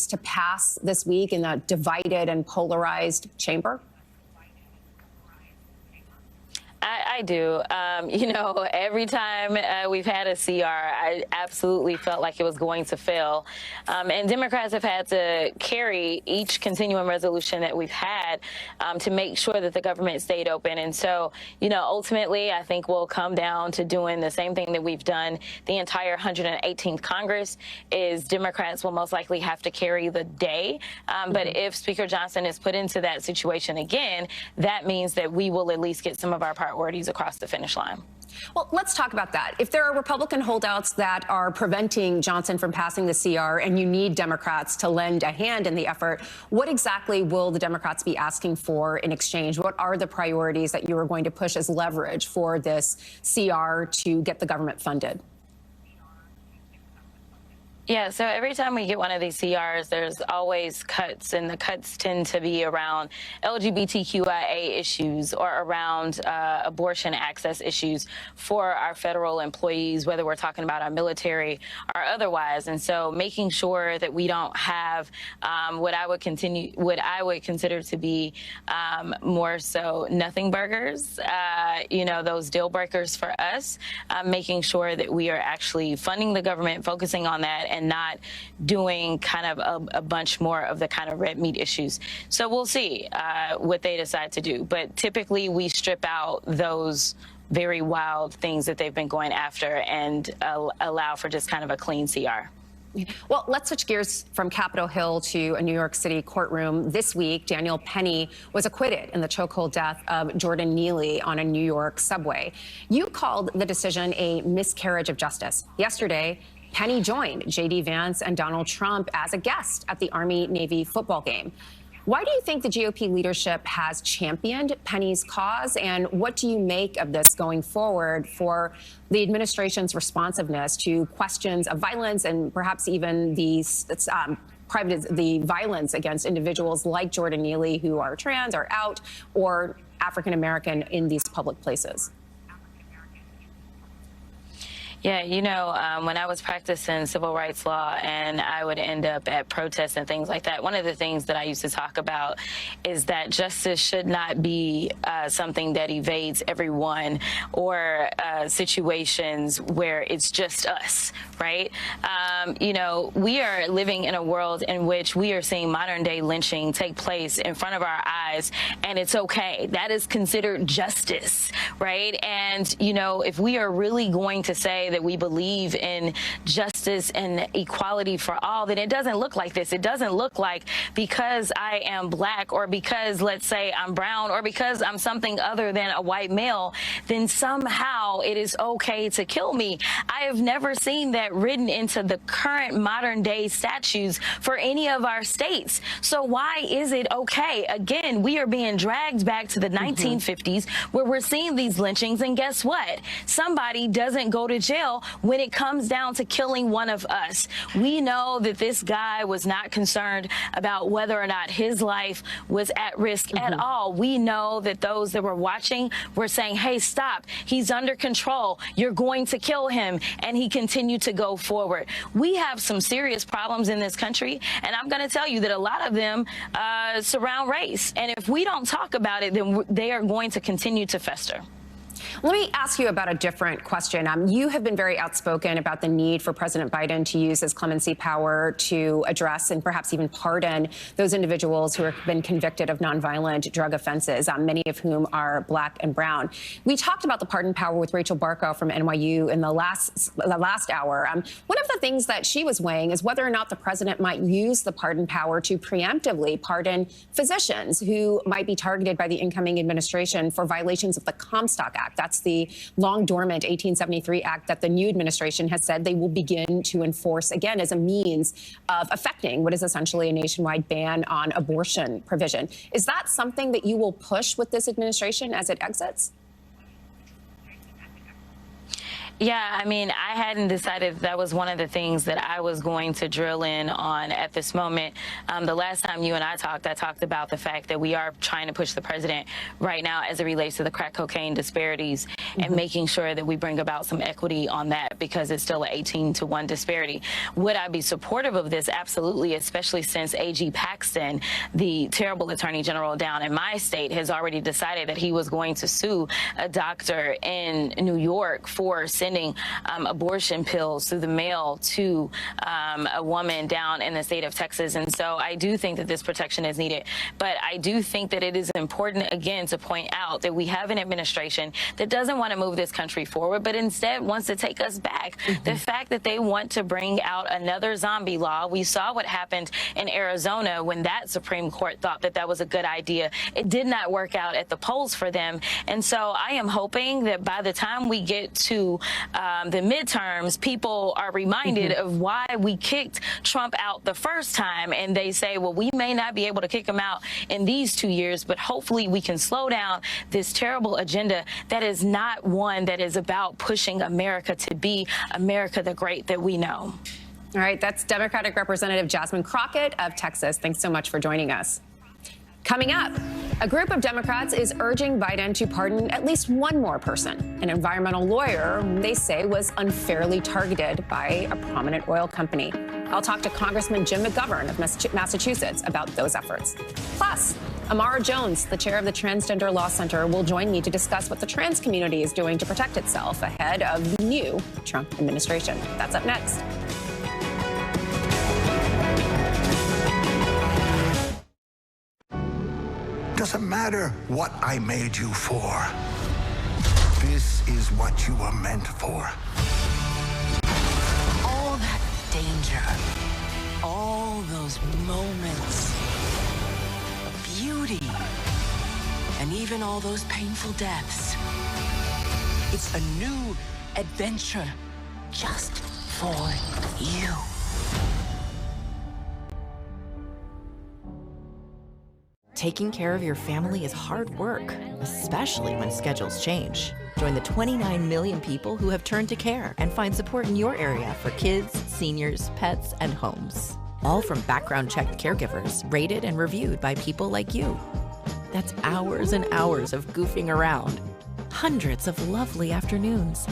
to pass this week in a divided and polarized chamber? I do. Every time we've had a CR, I absolutely felt like it was going to fail. And Democrats have had to carry each continuing resolution that we've had to make sure that the government stayed open. And so, ultimately, I think we'll come down to doing the same thing that we've done the entire 118th Congress is Democrats will most likely have to carry the day. But if Speaker Johnson is put into that situation again, that means that we will at least get some of our priorities across the finish line. Well, let's talk about that. If there are Republican holdouts that are preventing Johnson from passing the CR and you need Democrats to lend a hand in the effort, what exactly will the Democrats be asking for in exchange? What are the priorities that you are going to push as leverage for this CR to get the government funded? Yeah, so every time we get one of these CRs, there's always cuts, and the cuts tend to be around LGBTQIA issues or around abortion access issues for our federal employees, whether we're talking about our military or otherwise. And so making sure that we don't have what I would consider to be more so nothing burgers, those deal breakers for us, making sure that we are actually funding the government, focusing on that, and not doing kind of a bunch more of the kind of red meat issues. So we'll see what they decide to do. But typically we strip out those very wild things that they've been going after and allow for just kind of a clean CR. Well, let's switch gears from Capitol Hill to a New York City courtroom. This week, Daniel Penny was acquitted in the chokehold death of Jordan Neely on a New York subway. You called the decision a miscarriage of justice. Yesterday, Penny joined J.D. Vance and Donald Trump as a guest at the Army-Navy football game. Why do you think the GOP leadership has championed Penny's cause, and what do you make of this going forward for the administration's responsiveness to questions of violence and perhaps even the violence against individuals like Jordan Neely who are trans, are out, or African American in these public places? Yeah, when I was practicing civil rights law and I would end up at protests and things like that, one of the things that I used to talk about is that justice should not be something that evades everyone or situations where it's just us, right? We are living in a world in which we are seeing modern day lynching take place in front of our eyes, and it's okay. That is considered justice, right? And, if we are really going to say that we believe in justice and equality for all, then it doesn't look like this. It doesn't look like because I am black or because, let's say, I'm brown or because I'm something other than a white male, then somehow it is okay to kill me. I have never seen that written into the current modern day statutes for any of our states. So why is it okay? Again, we are being dragged back to the 1950s where we're seeing these lynchings, and guess what? Somebody doesn't go to jail when it comes down to killing one of us. We know that this guy was not concerned about whether or not his life was at risk at all. We know that those that were watching were saying, hey, stop. He's under control. You're going to kill him. And he continued to go forward. We have some serious problems in this country, and I'm going to tell you that a lot of them surround race. And if we don't talk about it, then they are going to continue to fester. Let me ask you about a different question. You have been very outspoken about the need for President Biden to use his clemency power to address and perhaps even pardon those individuals who have been convicted of nonviolent drug offenses, many of whom are black and brown. We talked about the pardon power with Rachel Barkow from NYU in the last hour. One of the things that she was weighing is whether or not the president might use the pardon power to preemptively pardon physicians who might be targeted by the incoming administration for violations of the Comstock Act. That's the long dormant 1873 Act that the new administration has said they will begin to enforce again as a means of affecting what is essentially a nationwide ban on abortion provision. Is that something that you will push with this administration as it exits? Yeah, I mean, I hadn't decided that was one of the things that I was going to drill in on at this moment. The last time you and I talked about the fact that we are trying to push the president right now as it relates to the crack cocaine disparities and making sure that we bring about some equity on that because it's still an 18-to-1 disparity. Would I be supportive of this? Absolutely, especially since A.G. Paxton, the terrible attorney general down in my state, has already decided that he was going to sue a doctor in New York for sending abortion pills through the mail to a woman down in the state of Texas. And so I do think that this protection is needed. But I do think that it is important, again, to point out that we have an administration that doesn't want to move this country forward, but instead wants to take us back. The fact that they want to bring out another zombie law, we saw what happened in Arizona when that Supreme Court thought that that was a good idea. It did not work out at the polls for them. And so I am hoping that by the time we get to the midterms, people are reminded of why we kicked Trump out the first time. And they say, well, we may not be able to kick him out in these 2 years, but hopefully we can slow down this terrible agenda that is not one that is about pushing America to be America the great that we know. All right, that's Democratic Representative Jasmine Crockett of Texas. Thanks so much for joining us. Coming up, a group of Democrats is urging Biden to pardon at least one more person, an environmental lawyer they say was unfairly targeted by a prominent oil company. I'll talk to Congressman Jim McGovern of Massachusetts about those efforts. Plus, Amara Jones, the chair of the Transgender Law Center, will join me to discuss what the trans community is doing to protect itself ahead of the new Trump administration. That's up next. Doesn't matter what I made you for. This is what you were meant for. All that danger, all those moments of beauty, and even all those painful deaths. It's a new adventure just for you. Taking care of your family is hard work, especially when schedules change. Join the 29 million people who have turned to Care and find support in your area for kids, seniors, pets, and homes. All from background-checked caregivers, rated and reviewed by people like you. That's hours and hours of goofing around. Hundreds of lovely afternoons.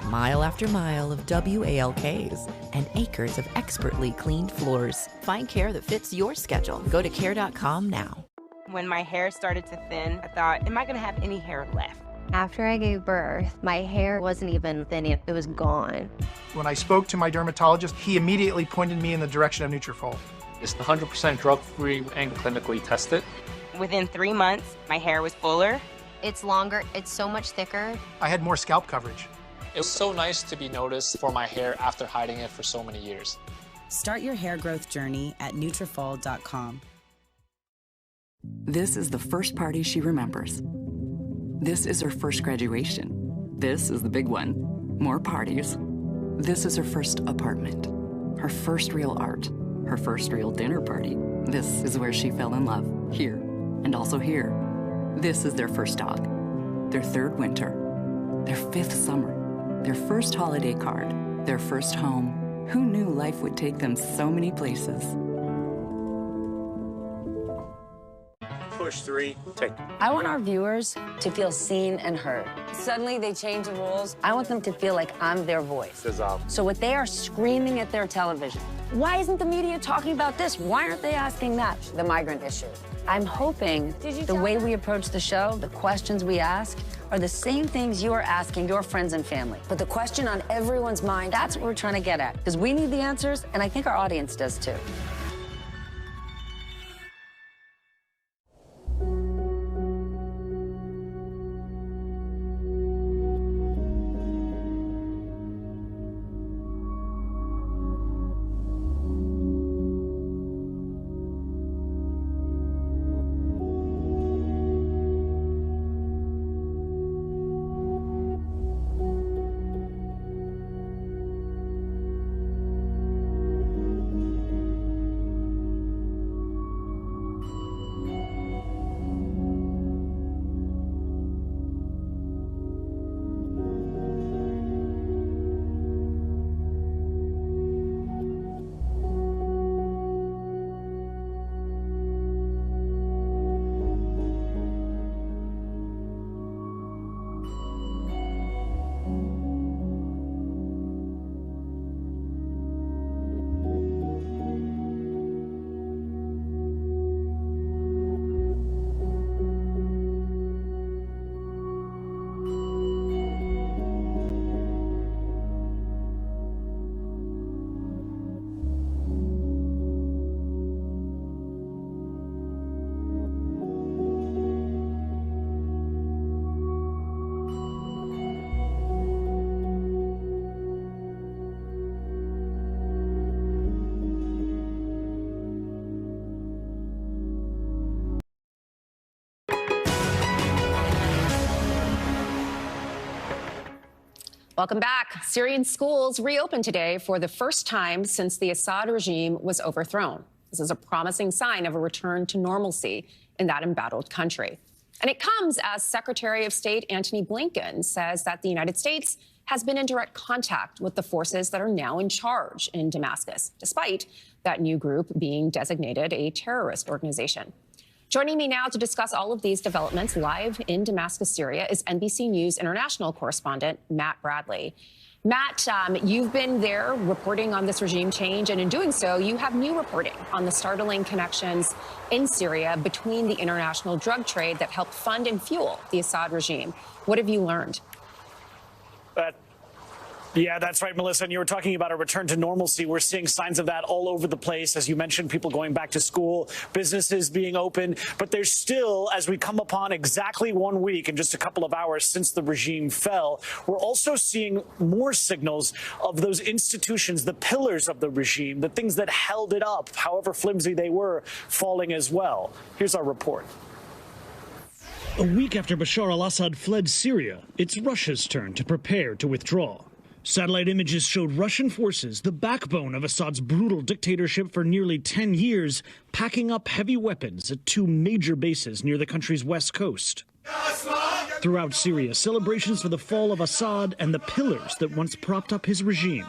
Mile after mile of WALKs and acres of expertly cleaned floors. Find care that fits your schedule. Go to care.com now. When my hair started to thin, I thought, am I gonna have any hair left? After I gave birth, my hair wasn't even thinning, it was gone. When I spoke to my dermatologist, he immediately pointed me in the direction of Nutrafol. It's 100% drug-free and clinically tested. Within 3 months, my hair was fuller. It's longer, it's so much thicker. I had more scalp coverage. It was so nice to be noticed for my hair after hiding it for so many years. Start your hair growth journey at Nutrafol.com. This is the first party she remembers. This is her first graduation. This is the big one. More parties. This is her first apartment. Her first real art. Her first real dinner party. This is where she fell in love. Here. And also here. This is their first dog. Their third winter. Their fifth summer. Their first holiday card. Their first home. Who knew life would take them so many places? Push 3, take. I want our viewers to feel seen and heard. Suddenly they change the rules. I want them to feel like I'm their voice. So what they are screaming at their television, why isn't the media talking about this? Why aren't they asking that? The migrant issue. I'm hoping the way we approach the show, the questions we ask, are the same things you are asking your friends and family. But the question on everyone's mind, that's what we're trying to get at. Because we need the answers, and I think our audience does too. Welcome back. Syrian schools reopened today for the first time since the Assad regime was overthrown. This is a promising sign of a return to normalcy in that embattled country. And it comes as Secretary of State Antony Blinken says that the United States has been in direct contact with the forces that are now in charge in Damascus, despite that new group being designated a terrorist organization. Joining me now to discuss all of these developments live in Damascus, Syria, is NBC News international correspondent Matt Bradley. Matt, you've been there reporting on this regime change, and in doing so, you have new reporting on the startling connections in Syria between the international drug trade that helped fund and fuel the Assad regime. What have you learned? Yeah, that's right, Melissa. And you were talking about a return to normalcy. We're seeing signs of that all over the place. As you mentioned, people going back to school, businesses being open. But there's still, as we come upon exactly 1 week and just a couple of hours since the regime fell, we're also seeing more signals of those institutions, the pillars of the regime, the things that held it up, however flimsy they were, falling as well. Here's our report. A week after Bashar al-Assad fled Syria, it's Russia's turn to prepare to withdraw. Satellite images showed Russian forces, the backbone of Assad's brutal dictatorship for nearly 10 years, packing up heavy weapons at two major bases near the country's west coast. Throughout Syria, celebrations for the fall of Assad and the pillars that once propped up his regime.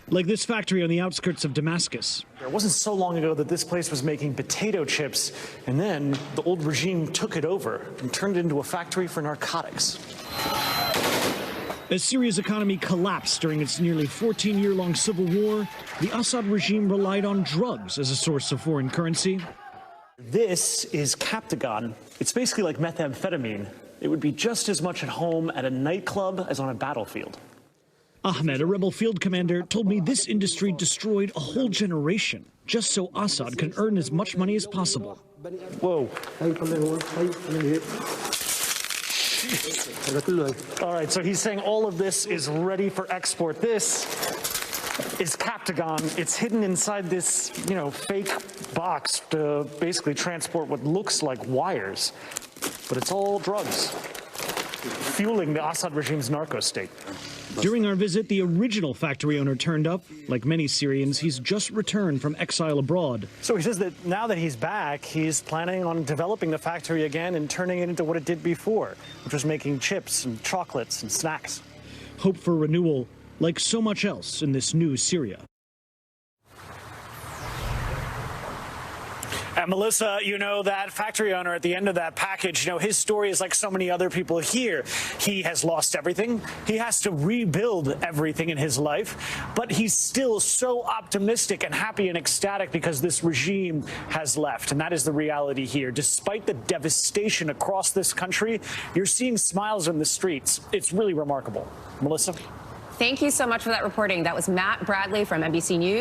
Like this factory on the outskirts of Damascus. It wasn't so long ago that this place was making potato chips, and then the old regime took it over and turned it into a factory for narcotics. As Syria's economy collapsed during its nearly 14-year-long civil war, the Assad regime relied on drugs as a source of foreign currency. This is Captagon. It's basically like methamphetamine. It would be just as much at home at a nightclub as on a battlefield. Ahmed, a rebel field commander, told me this industry destroyed a whole generation just so Assad can earn as much money as possible. Whoa. All right, so he's saying all of this is ready for export. This is Captagon. It's hidden inside this, fake box to basically transport what looks like wires. But it's all drugs, fueling the Assad regime's narco state. During our visit, the original factory owner turned up. Like many Syrians, he's just returned from exile abroad. So he says that now that he's back, he's planning on developing the factory again and turning it into what it did before, which was making chips and chocolates and snacks. Hope for renewal, like so much else in this new Syria. And Melissa, that factory owner at the end of that package, his story is like so many other people here. He has lost everything. He has to rebuild everything in his life. But he's still so optimistic and happy and ecstatic because this regime has left. And that is the reality here. Despite the devastation across this country, you're seeing smiles in the streets. It's really remarkable. Melissa? Thank you so much for that reporting. That was Matt Bradley from NBC News.